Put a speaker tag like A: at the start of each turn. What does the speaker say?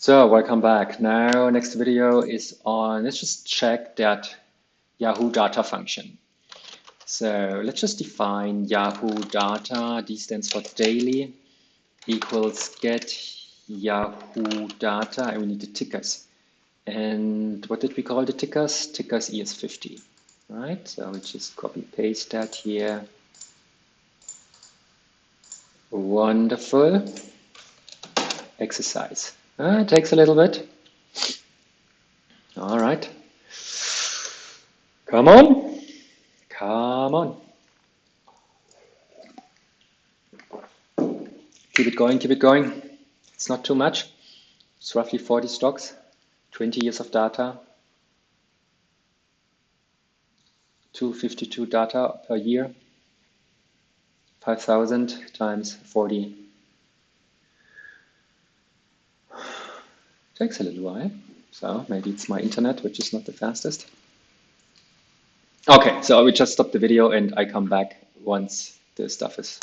A: So welcome back. Now, next video is on, let's just check that Yahoo data function. So let's just define Yahoo data. D stands for daily equals get Yahoo data, and we need the tickers. And what did we call the tickers? Tickers ES50, right? So we just copy paste that here. Wonderful exercise. It takes a little bit. All right. Come on. Come on. Keep it going, keep it going. It's not too much. It's roughly 40 stocks, 20 years of data, 252 data per year, 5,000 times 40. Takes a little while, so maybe it's my internet, which is not the fastest. Okay, so I will just stop the video and I come back once the stuff is